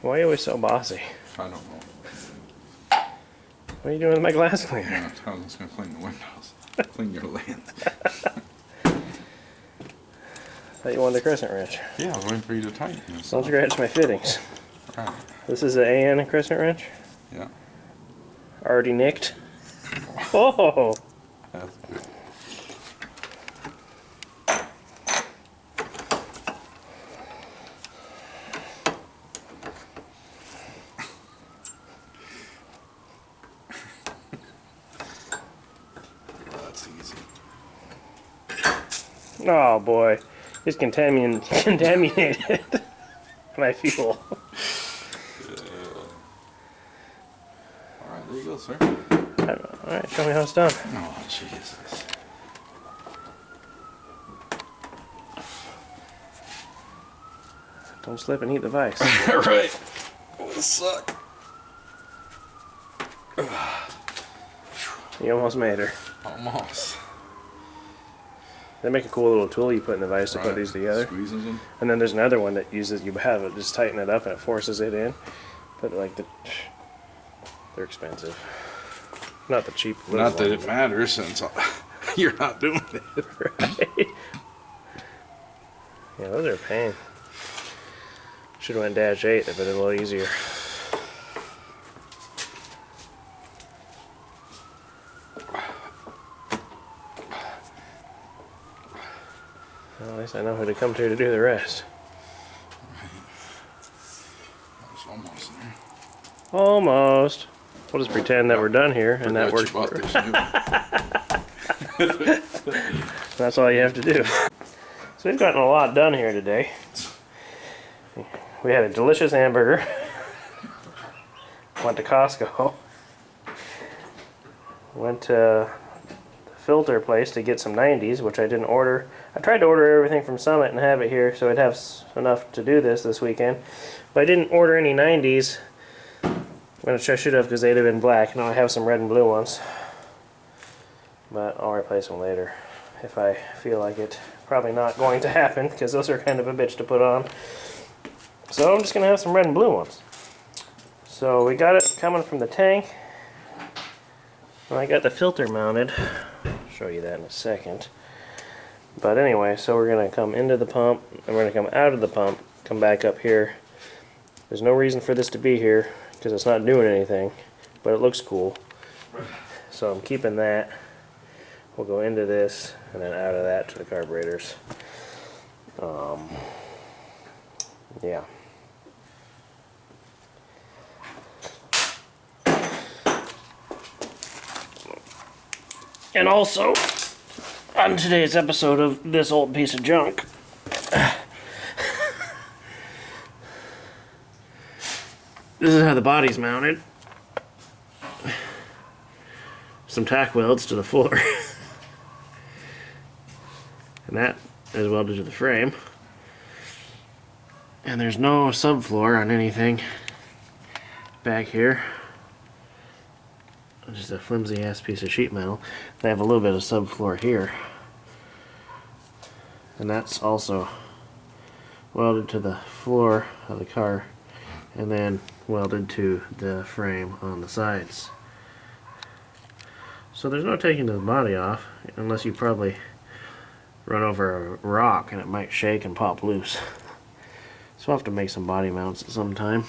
Why are you always so bossy? I don't know. What are you doing with my glass cleaner? Yeah, I was going to clean the windows. Clean your land. Thought you wanted a crescent wrench. Yeah, I was waiting for you to tighten this. Don't scratch my fittings. Right. This is an AN crescent wrench? Yeah. Already nicked? Oh! That's good. That's easy. Oh boy. Just contaminated my fuel. Alright, there you go, sir. Alright, show me how it's done. Oh, Jesus. Don't slip and eat the vice. Right. Oh, this suck. You almost made her. Almost. They make a cool little tool you put in the vise to Right. put these together. Squeezes them. And then there's another one that uses, you have it, just tighten it up and it forces it in. But like they're expensive. Not the cheap little Not that ones. it matters since you're not doing it. Right. Yeah, those are a pain. Should have went dash 8, they've been a little easier. Well, at least I know who to come to do the rest. That's almost there. Almost. We'll just pretend that we're done here and that Forgot works. you bought this new. That's all you have to do. So we've gotten a lot done here today. We had a delicious hamburger. Went to Costco. Went to the filter place to get some 90s, which I didn't order. I tried to order everything from Summit and have it here so I'd have enough to do this weekend. But I didn't order any 90s, which I should have because they'd have been black. Now I have some red and blue ones. But I'll replace them later if I feel like it. Probably not going to happen because those are kind of a bitch to put on. So I'm just going to have some red and blue ones. So we got it coming from the tank. And I got the filter mounted. I'll show you that in a second. But anyway, so we're going to come into the pump and we're going to come out of the pump, come back up here. There's no reason for this to be here because it's not doing anything, but it looks cool. So I'm keeping that. We'll go into this and then out of that to the carburetors. Yeah. And also, on today's episode of this old piece of junk, this is how the body's mounted. Some tack welds to the floor. And that is welded to the frame. And there's no subfloor on anything back here. Just a flimsy ass piece of sheet metal. They have a little bit of subfloor here. And that's also welded to the floor of the car and then welded to the frame on the sides. So there's no taking the body off unless you probably run over a rock and it might shake and pop loose. So I'll have to make some body mounts at some time.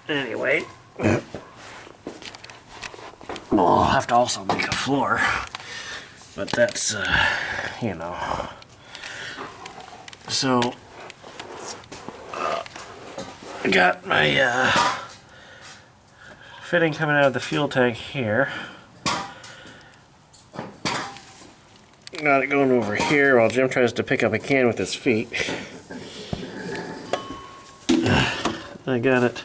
Anyway, I'll have to also make a floor, but that's, you know. So, I got my fitting coming out of the fuel tank here. Got it going over here while Jim tries to pick up a can with his feet. I got it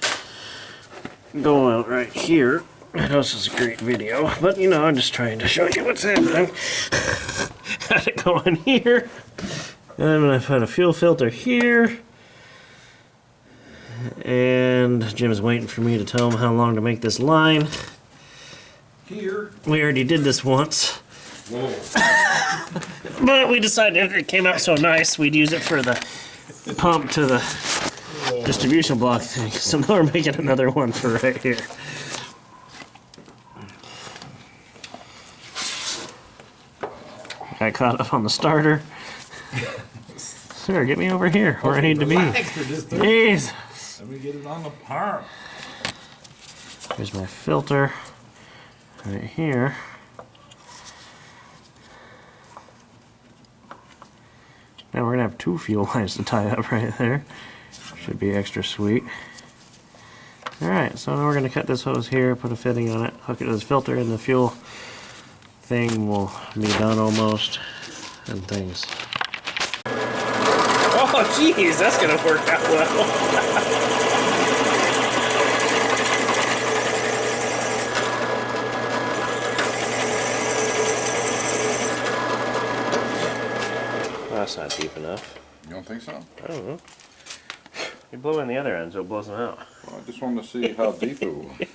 going right here. I know this is a great video, but you know, I'm just trying to show you what's happening. Got it going here. And I'm going to put a fuel filter here. And Jim's waiting for me to tell him how long to make this line. Here. We already did this once. Whoa. But we decided if it came out so nice, we'd use it for the pump to the distribution block thing. So now we're making another one for right here. Got caught up on the starter. Sir, get me over here where I need to be. Jeez. Let me get it on the palm. Here's my filter right here. Now we're gonna have 2 fuel lines to tie up right there. Should be extra sweet. Alright, so now we're gonna cut this hose here, put a fitting on it, hook it to this filter, and the fuel thing will be done almost, and things. Oh geez, that's gonna work out well. That's not deep enough. You don't think so? I don't know. You blow in the other end so it blows them out. Well, I just wanted to see how deep it was.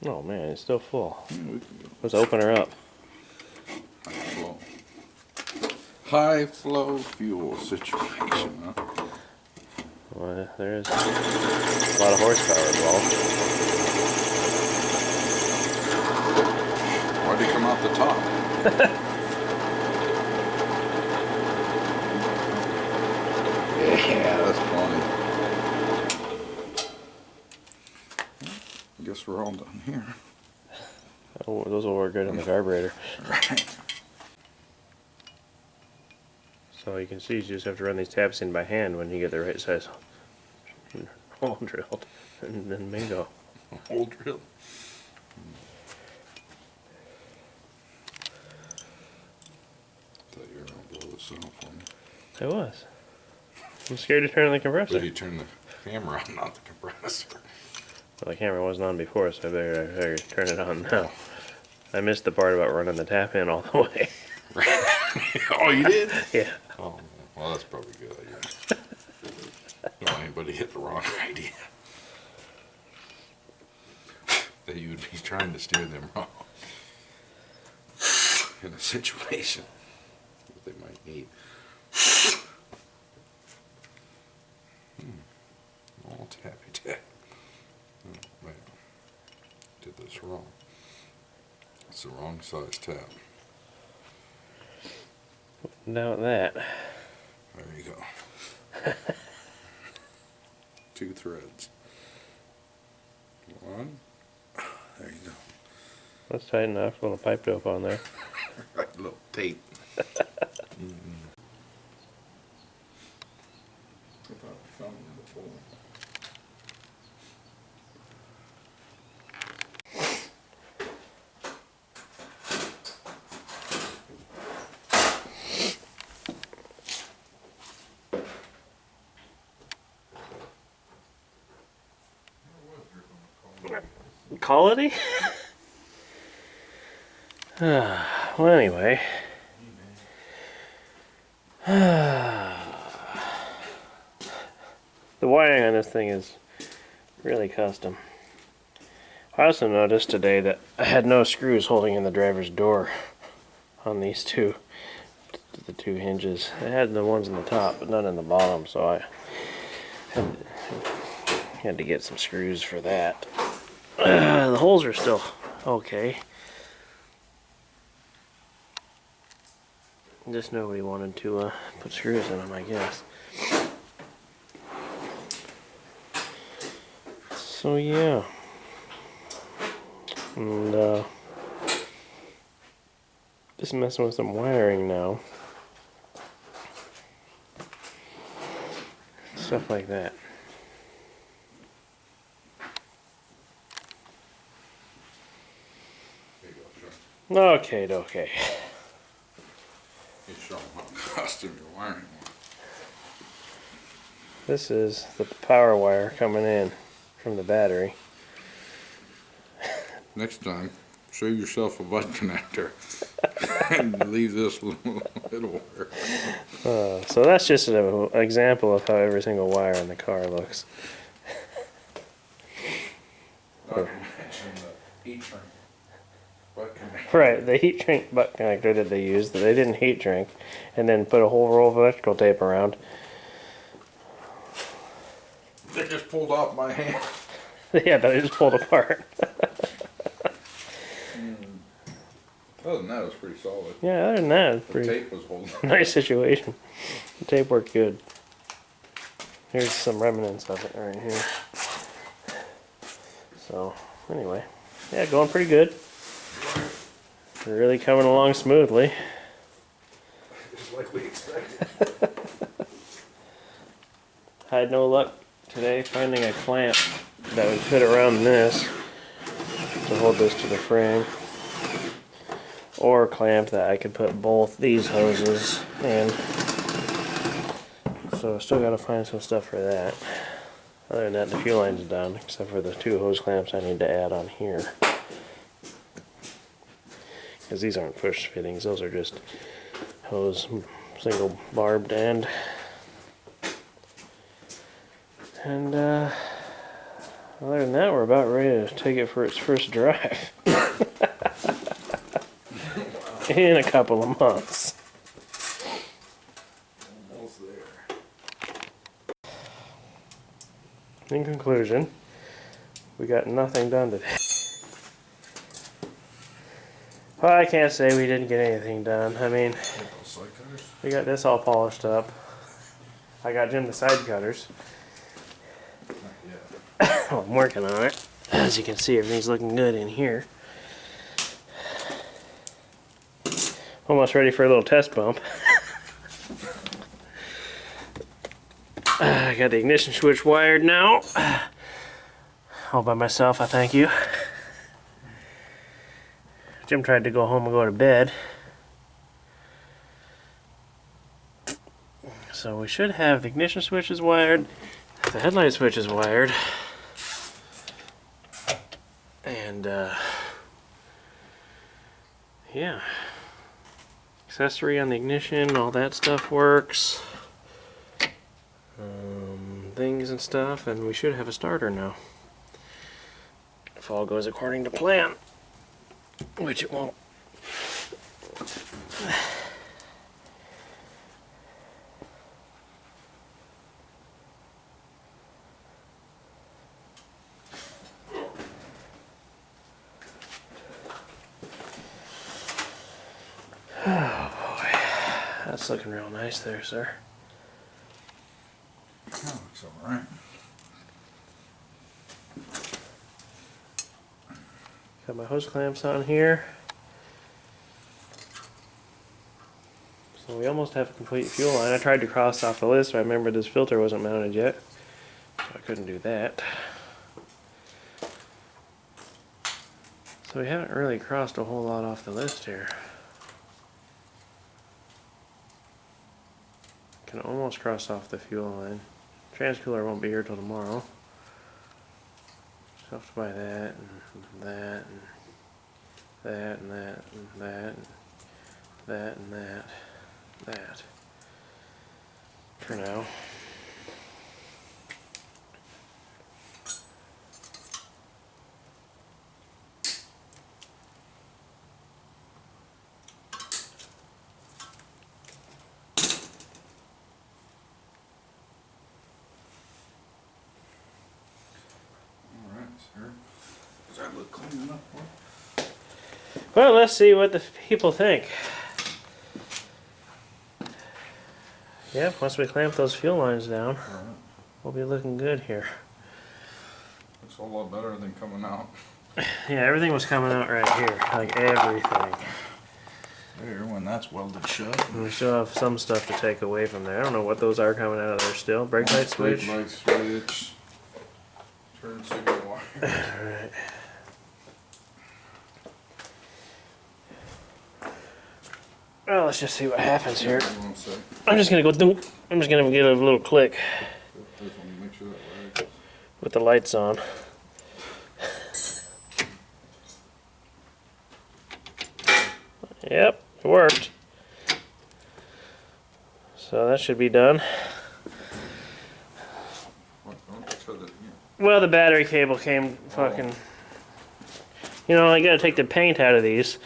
Oh man, it's still full. We can go Let's open her up. high flow. High flow fuel situation, huh? Well, there is a lot of horsepower involved. Why'd they come out the top? Yeah, that's funny. I guess we're all done here. Oh, those will work good in the carburetor. Right. So you can see you just have to run these taps in by hand when you get the right size hole drilled, and then bingo. Hole drill. Thought you were gonna blow this out for me. It was. I'm scared to turn on the But compressor. you turn the camera on, not the compressor. Well, the camera wasn't on before, so I better turn it on now. I missed the part about running the tap in all the way. Oh, you did? Yeah. Oh, well, that's probably good, I guess. Don't want anybody to hit the wrong idea. That you would be trying to steer them wrong in a situation that they might need. All tappy tap. Oh, wait. Did this wrong. It's the wrong size tap. Now that. There you go. 2 threads. 1. There you go. That's tight enough. A little pipe dope on there. Right, a little tape. Quality? Well, anyway. The wiring on this thing is really custom. I also noticed today that I had no screws holding in the driver's door on these the 2 hinges. I had the ones in the top, but none in the bottom, so I had to get some screws for that. The holes are still okay. Just nobody wanted to put screws in them, I guess. So yeah. And just messing with some wiring now. Stuff like that. There you go, Sean. Okay. You show them how custom your wiring was. This is the power wire coming in from the battery. Next time, save yourself a butt connector and leave this little wire. So that's just an example of how every single wire in the car looks. Not to mention the heat shrink butt connector. Right, the heat shrink butt connector that they used, that they didn't heat shrink, and then put a whole roll of electrical tape around. They just pulled off my hand. Yeah, they just pulled apart. Other than that, it was pretty solid. Yeah, other than that, it's The pretty tape was holding. nice situation. The tape worked good. Here's some remnants of it right here. So, anyway, yeah, going pretty good. Really coming along smoothly. Just like we expected. Had no luck today finding a clamp that would fit around this to hold this to the frame, or a clamp that I could put both these hoses in. So I still got to find some stuff for that. Other than that, the fuel line's done, except for the 2 hose clamps I need to add on here. Because these aren't push fittings, those are just hose, single barbed end. And other than that, we're about ready to take it for its first drive. In a couple of months. Almost there. In conclusion, we got nothing done today. Well, I can't say we didn't get anything done. I mean, we got this all polished up. I got Jim the side cutters. I'm working on it. As you can see, everything's looking good in here. Almost ready for a little test bump. I got the ignition switch wired now. All by myself, I thank you. Jim tried to go home and go to bed. So we should have the ignition switches wired. The headlight switch is wired. And yeah, accessory on the ignition, all that stuff works. Things and stuff, and we should have a starter now. If all goes according to plan, which it won't. Oh boy, that's looking real nice there, sir. That looks alright. Got my hose clamps on here. So we almost have a complete fuel line. I tried to cross off the list, but I remember this filter wasn't mounted yet, so I couldn't do that. So we haven't really crossed a whole lot off the list here. Can almost cross off the fuel line. Transcooler won't be here till tomorrow. So I have to buy that and that and that and that and that and that and that. For now. Does that look clean enough? Well, let's see what the people think. Yeah, once we clamp those fuel lines down, we'll be looking good here. Looks a lot better than coming out. Yeah, everything was coming out right here, like everything. There, when that's welded shut. And we still have some stuff to take away from there. I don't know what those are coming out of there still. Brake light switch? Brake light switch. Turn signal wire. Alright. Well, let's just see what happens here. I'm just gonna go doop. I'm just gonna get a little click with the lights on. Yep, it worked. So that should be done. Well, the battery cable came fucking... You know, I gotta take the paint out of these.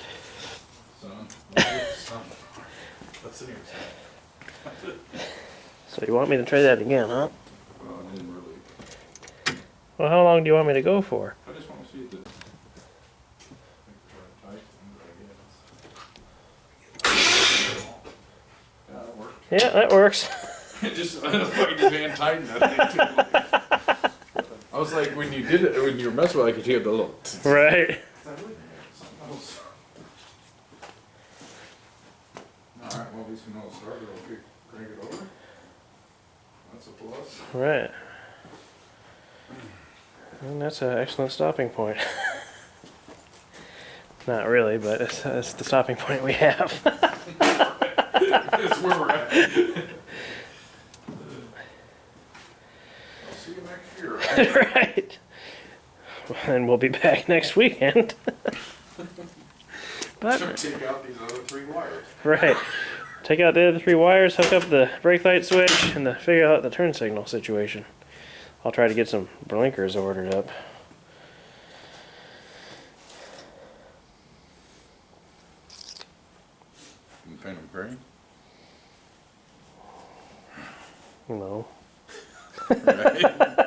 So you want me to try that again, huh? Well, I didn't really. Well, how long do you want me to go for? I just want to see the. Yeah, that worked. Yeah, that works. Just fucking just hand tighten that thing too. I was like, when you did it, when you were messing with it, I could hear the little. Right. Something else. All right, well, at least we know it started. Okay, crank it over. That's a plus. Right. And that's an excellent stopping point. Not really, but it's the stopping point we have. That's where we're at. I'll see you next year. Right. And we'll be back next weekend. But, Take out these other 3 wires. right. Take out the other 3 wires, hook up the brake light switch, and figure out the turn signal situation. I'll try to get some blinkers ordered up. You paint them green? No. Right?